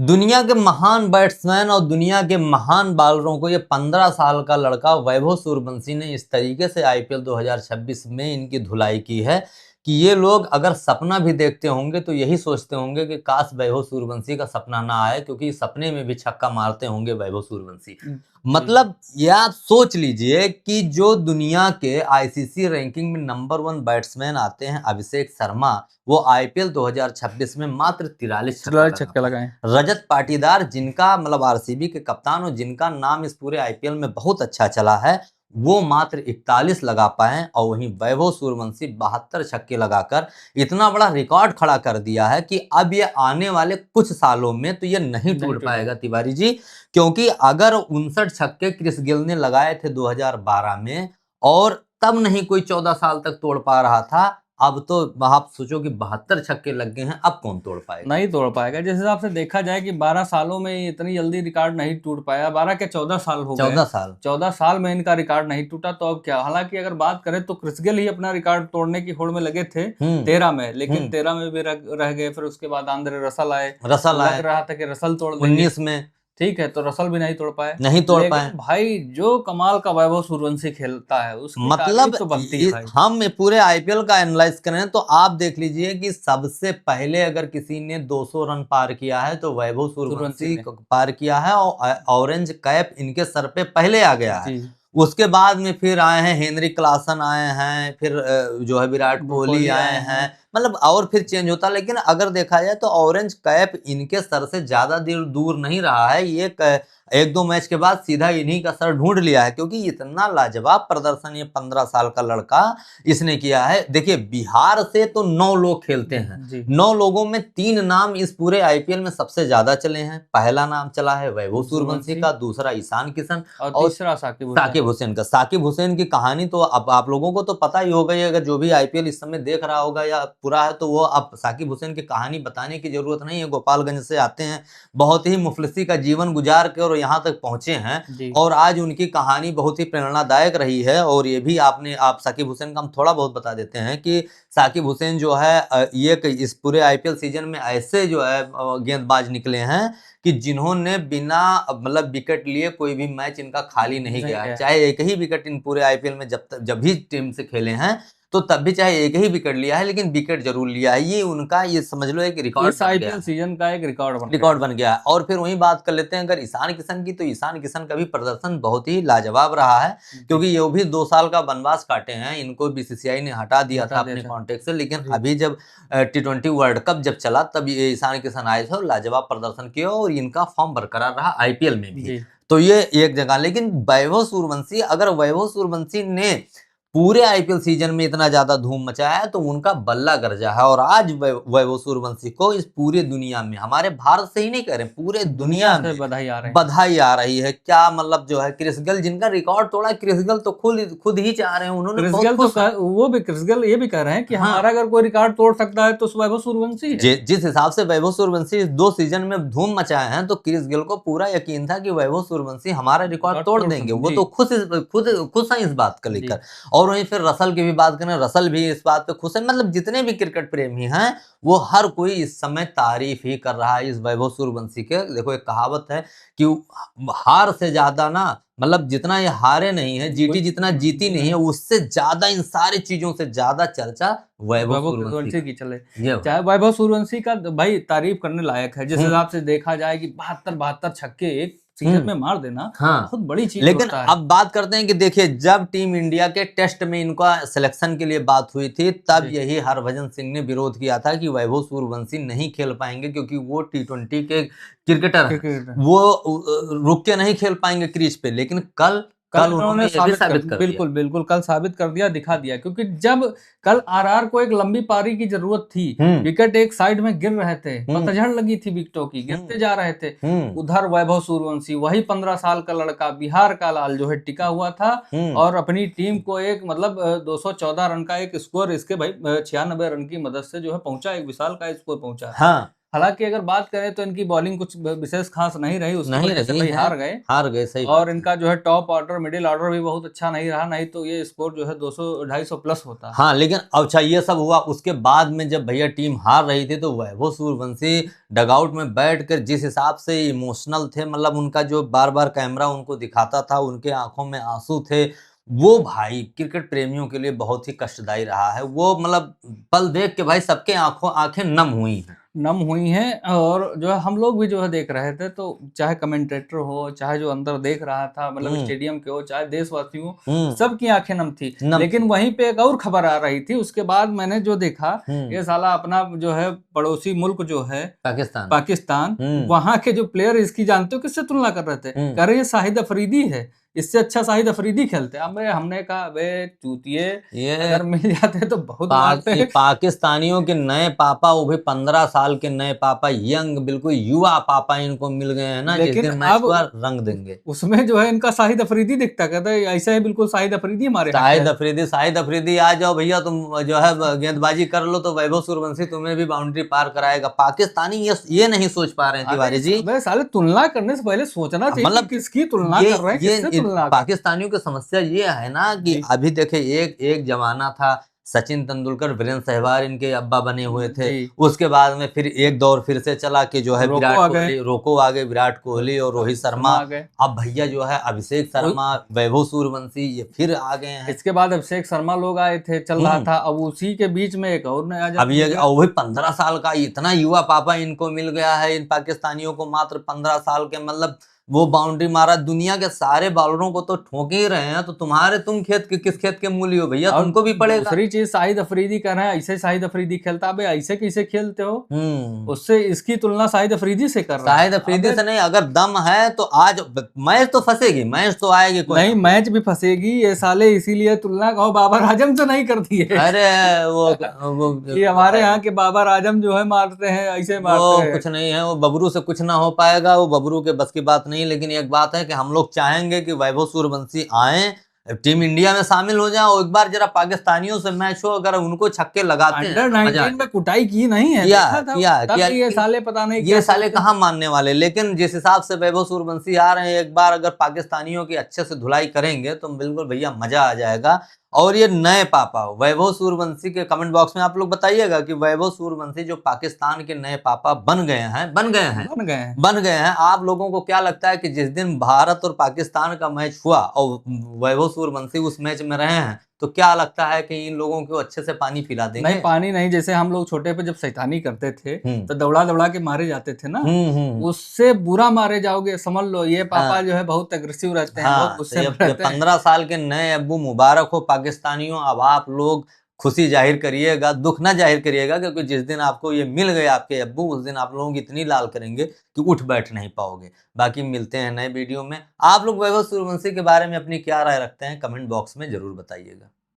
दुनिया के महान बैट्समैन और दुनिया के महान बॉलरों को ये 15 साल का लड़का वैभव सूर्यवंशी ने इस तरीके से आईपीएल 2026 में इनकी धुलाई की है कि ये लोग अगर सपना भी देखते होंगे तो यही सोचते होंगे कि काश वैभव सूर्यवंशी का सपना ना आए, क्योंकि सपने में भी छक्का मारते होंगे वैभव सूर्यवंशी। मतलब ये आप सोच लीजिए कि जो दुनिया के आईसीसी रैंकिंग में नंबर 1 बैट्समैन आते हैं अभिषेक शर्मा, वो आईपीएल 2026 में मात्र 43 छक्के लगाए। रजत पाटीदार, जिनका मतलब आरसीबी के कप्तान और जिनका नाम इस पूरे आईपीएल में बहुत अच्छा चला है, वो मात्र 41 लगा पाए। और वहीं वैभव सूर्यवंशी 72 छक्के लगाकर इतना बड़ा रिकॉर्ड खड़ा कर दिया है कि अब ये आने वाले कुछ सालों में तो ये नहीं टूट पाएगा तिवारी जी, क्योंकि अगर 59 छक्के क्रिस गेल ने लगाए थे 2012 में और तब नहीं कोई 14 साल तक तोड़ पा रहा था, अब तो आप सोचो कि 72 छक्के लग गए हैं, अब कौन तोड़ पाएगा? नहीं तोड़ पाएगा। जिस हिसाब से देखा जाए कि 12 सालों में इतनी जल्दी रिकॉर्ड नहीं टूट पाया, 12 के 14 साल हो गए, 14 साल में इनका रिकॉर्ड नहीं टूटा, तो अब क्या? हालांकि अगर बात करें तो क्रिस गेल ही अपना रिकॉर्ड तोड़ने की होड़ में लगे थे 13 में, लेकिन 13 में भी रह गए। फिर उसके बाद आंद्रे रसल आए, लग रहा था कि रसल तोड़ देंगे 19 में, ठीक है, तो रसल भी नहीं तोड़ पाए, भाई जो कमाल का वैभव सूर्यवंशी खेलता है उसकी मतलब तो बनती है। हम पूरे आईपीएल का एनालाइज करें तो आप देख लीजिए कि सबसे पहले अगर किसी ने 200 रन पार किया है तो वैभव सूर्यवंशी पार किया है, और ऑरेंज कैप इनके सर पे पहले आ गया है। उसके बाद में फिर आए हैं हेनरिक क्लासन आए हैं, फिर जो है विराट कोहली आए हैं, मतलब और फिर चेंज होता। लेकिन अगर देखा जाए तो ऑरेंज कैप इनके सर से ज्यादा दूर नहीं रहा है, ये 1-2 मैच के बाद सीधा इन्हीं का सर ढूंढ लिया है, क्योंकि इतना लाजवाब प्रदर्शन ये 15 साल का लड़का इसने किया है। देखिए बिहार से तो 9 लोग खेलते हैं, 9 लोगों में 3 नाम इस पूरे आईपीएल में सबसे ज्यादा चले हैं। पहला नाम चला है वैभव सूर्यवंशी का, दूसरा ईशान किशन और तीसरा साकिब हुसैन का। साकिब हुसैन की कहानी तो अब आप लोगों को तो पता ही होगा, अगर जो भी आईपीएल इस समय देख रहा होगा या पूरा है तो वो अब साकिब हुसैन की कहानी बताने की जरूरत नहीं है। गोपालगंज से आते हैं, बहुत ही मुफलिसी का जीवन गुजार के और यहाँ तक पहुंचे हैं, और आज उनकी कहानी बहुत ही प्रेरणादायक रही है। और ये भी आप साकिब हुसैन का हम थोड़ा बहुत बता देते हैं कि साकिब हुसैन जो है ये इस पूरे आईपीएल सीजन में ऐसे जो है गेंदबाज निकले हैं कि जिन्होंने बिना मतलब विकेट लिए कोई भी मैच इनका खाली नहीं गया, चाहे एक ही विकेट इन पूरे आईपीएल में जब भी टीम से खेले हैं तो तब भी चाहे एक ही विकेट लिया है, लेकिन विकेट जरूर लिया है। ये उनका ये समझ लो एक रिकॉर्ड, इस आईपीएल सीजन का एक रिकॉर्ड बन गया है। और फिर वही बात कर लेते हैं अगर ईशान किशन की, तो ईशान किशन का भी प्रदर्शन बहुत ही लाजवाब रहा है, क्योंकि ये भी 2 साल का वनवास काटे हैं। इनको बीसीसीआई ने हटा दिया था अपने कॉन्टेक्ट से, लेकिन अभी जब T20 वर्ल्ड कप जब चला तब ये ईशान किशन आए थे और लाजवाब प्रदर्शन किया, और इनका फॉर्म बरकरार रहा आईपीएल में भी। तो ये एक जगह। लेकिन वैभव सूर्यवंशी, अगर वैभव सूर्यवंशी ने पूरे आईपीएल सीजन में इतना ज्यादा धूम मचाया है तो उनका बल्ला गरजा है। और आज वैभव सूर्यवंशी को इस पूरी दुनिया में, हमारे भारत से ही नहीं कह रहे, पूरे दुनिया में बधाई आ रही है। क्या मतलब जो है क्रिस गेल जिनका रिकॉर्ड तोड़ा, क्रिस गेल तो खुद ही चाह रहे हैं, उन्होंने वो भी क्रिस गेल ये भी कह रहे हैं कि हमारा अगर कोई रिकॉर्ड तोड़ सकता है तो वैभव सूर्यवंशी है। जिस हिसाब से वैभव सूर्यवंशी 2 सीजन में धूम मचाए हैं, तो क्रिस गेल को पूरा यकीन था कि वैभव सूर्यवंशी हमारा रिकॉर्ड तोड़ देंगे। वो तो खुश है इस बात को लेकर। और वहीं फिर रसल की भी बात करें, रसल भी इस बात पे खुश है। मतलब जितने भी क्रिकेट प्रेमी हैं वो हर कोई इस समय तारीफ ही कर रहा है इस वैभव सूर्यवंशी के। देखो एक कहावत है कि हार से ज्यादा ना, मतलब जितना ये हारे नहीं है, जीती जितना जीती नहीं है, उससे ज्यादा इन सारी चीजों से ज्यादा चर्चा वैभव सूर्यवंशी की चले। चाहे वैभव सूर्यवंशी का भाई तारीफ करने लायक है, जिस हिसाब से देखा जाए कि 72 छक्के एक सीजन में मार देना बहुत बड़ी चीज। लेकिन अब बात करते हैं कि देखिए जब टीम इंडिया के टेस्ट में इनका सिलेक्शन के लिए बात हुई थी, तब यही हरभजन सिंह ने विरोध किया था कि वैभव सूर्यवंशी नहीं खेल पाएंगे, क्योंकि वो T20 के क्रिकेटर हैं, वो रुक के नहीं खेल पाएंगे क्रीज पे। लेकिन कल उन्होंने साबित कर बिल्कुल कल साबित कर दिया, दिखा दिया। क्योंकि जब कल आरआर को एक लंबी पारी की जरूरत थी, विकेट एक साइड में गिर रहे थे, पतझड़ लगी थी विकेटों की, गिरते जा रहे थे, उधर वैभव सूर्यवंशी वही 15 साल का लड़का, बिहार का लाल जो है टिका हुआ था और अपनी टीम को एक मतलब 214 रन का एक स्कोर, इसके भाई 96 रन की मदद से जो है पहुंचा, एक विशाल का स्कोर पहुंचा। हालांकि अगर बात करें तो इनकी बॉलिंग कुछ विशेष खास नहीं रही, उसकी वजह से भाई हार गए सही। और इनका जो है टॉप ऑर्डर मिडिल ऑर्डर भी बहुत अच्छा नहीं रहा, नहीं तो ये स्कोर जो है 200-250 प्लस होता। हाँ, लेकिन अच्छा ये सब हुआ उसके बाद में जब भैया टीम हार रही थी तो वैभव सूर्यवंशी डगआउट में बैठकर जिस हिसाब से इमोशनल थे, मतलब उनका जो बार बार कैमरा उनको दिखाता था, उनके आंखों में आंसू थे, वो भाई क्रिकेट प्रेमियों के लिए बहुत ही कष्टदायी रहा है। वो मतलब पल देख के भाई सबके आंखें नम हुई हैं। और जो है हम लोग भी जो है देख रहे थे, तो चाहे कमेंटेटर हो, चाहे जो अंदर देख रहा था, मतलब स्टेडियम के हो, चाहे देशवासी हो, सबकी आंखें नम थी। लेकिन वहीं पे एक और खबर आ रही थी उसके बाद मैंने जो देखा, ये साला अपना जो है पड़ोसी मुल्क जो है पाकिस्तान, वहां के जो प्लेयर इसकी जानते हो किससे तुलना कर रहे थे, कह रहे शाहिद अफरीदी है, इससे अच्छा शाहिद अफरीदी खेलते। अब हमने कहा बे चूतिए, अगर मिल जाते तो बहुत पाकिस्तानियों के नए पापा, वो भी 15 साल के नए पापा, यंग बिल्कुल युवा पापा इनको मिल गए हैं ना, लेकिन जिस दिन मैच को रंग देंगे। उसमें जो है इनका शाहिद अफरीदी दिखता, कहता है ऐसा है बिल्कुल शाहिद अफरीदी हमारे शाहिद अफरीदी आ जाओ भैया, तुम जो है गेंदबाजी कर लो तो वैभव सूर्यवंशी तुम्हें भी बाउंड्री पार कराएगा। पाकिस्तानी ये नहीं सोच पा रहे हैं तिवारी जी। साले तुलना करने से पहले सोचना चाहिए, मतलब किसकी तुलना कर रहे हैं। पाकिस्तानियों की समस्या ये है ना कि अभी देखे एक जमाना था सचिन तेंदुलकर, वीरेंद्र सहवाग इनके अब्बा बने हुए थे, उसके बाद में फिर एक दौर फिर से चला कि जो है विराट कोहली, रोको आ गए, विराट कोहली और रोहित शर्मा, अब भैया जो है अभिषेक शर्मा, वैभव सूर्यवंशी, ये फिर आ गए हैं। इसके बाद अभिषेक शर्मा लोग आए थे, चल रहा था, अब उसी के बीच में एक और नया, अब ये वही 15 साल का इतना युवा पापा इनको मिल गया है, इन पाकिस्तानियों को मात्र 15 साल के, मतलब वो बाउंड्री मारा, दुनिया के सारे बॉलरों को तो ठोके ही रहे हैं, तो तुम खेत के किस खेत के मूली हो भैया, तुमको भी पड़ेगा। दूसरी चीज शाहिद अफरीदी कर रहे हैं, ऐसे शाहिद अफरीदी खेलता, अबे ऐसे कैसे खेलते हो, उससे इसकी तुलना शाहिद अफरीदी से कर रहा है। शाहिद अफरीदी से नहीं, अगर दम है तो आज मैच तो फंसेगी, मैच तो आएगी, कोई नहीं मैच भी फंसेगी ये साले, इसीलिए तुलना कहो बाबर आजम से नहीं करती है। अरे वो ये हमारे यहाँ के बाबर आजम जो है मारते हैं, ऐसे मारते हैं, कुछ नहीं है, वो बबरू से कुछ ना हो पाएगा, वो बबरू के बस की बात नहीं। लेकिन एक बात है कि हम लोग चाहेंगे कि वैभव सूर्यवंशी आए, टीम इंडिया में शामिल हो जाए, और एक बार जरा पाकिस्तानियों से मैच हो, अगर उनको छक्के लगाते हैं। अंडर 19 में कुटाई की नहीं है, क्या ये साले पता नहीं, ये साले कहाँ मानने वाले। लेकिन जिस हिसाब से वैभव सूर्यवंशी आ रहे हैं, एक बार अगर पाकिस्तानियों की अच्छे से धुलाई करेंगे तो बिल्कुल भैया मजा आ जाएगा। और ये नए पापा वैभव सूर्यवंशी के कमेंट बॉक्स में आप लोग बताइएगा कि वैभव सूर्यवंशी जो पाकिस्तान के नए पापा बन गए हैं, आप लोगों को क्या लगता है कि जिस दिन भारत और पाकिस्तान का मैच हुआ और वैभव सूर्यवंशी उस मैच में रहे हैं, तो क्या लगता है कि इन लोगों को अच्छे से पानी पिला देंगे? नहीं, पानी नहीं, जैसे हम लोग छोटे पे जब शैतानी करते थे तो दौड़ा के मारे जाते थे ना, उससे बुरा मारे जाओगे, समझ लो। ये पापा जो है बहुत अग्रेसिव रहते हैं, बहुत गुस्से में रहते हैं। 15 साल के नए अब्बू मुबारक हो पाकिस्तानियों। अब आप लोग खुशी जाहिर करिएगा, दुख ना जाहिर करिएगा, क्योंकि जिस दिन आपको ये मिल गए आपके अब्बू, उस दिन आप लोगों की इतनी लाल करेंगे कि उठ बैठ नहीं पाओगे। बाकी मिलते हैं नए वीडियो में। आप लोग वैभव सूर्यवंशी के बारे में अपनी क्या राय रखते हैं, कमेंट बॉक्स में जरूर बताइएगा।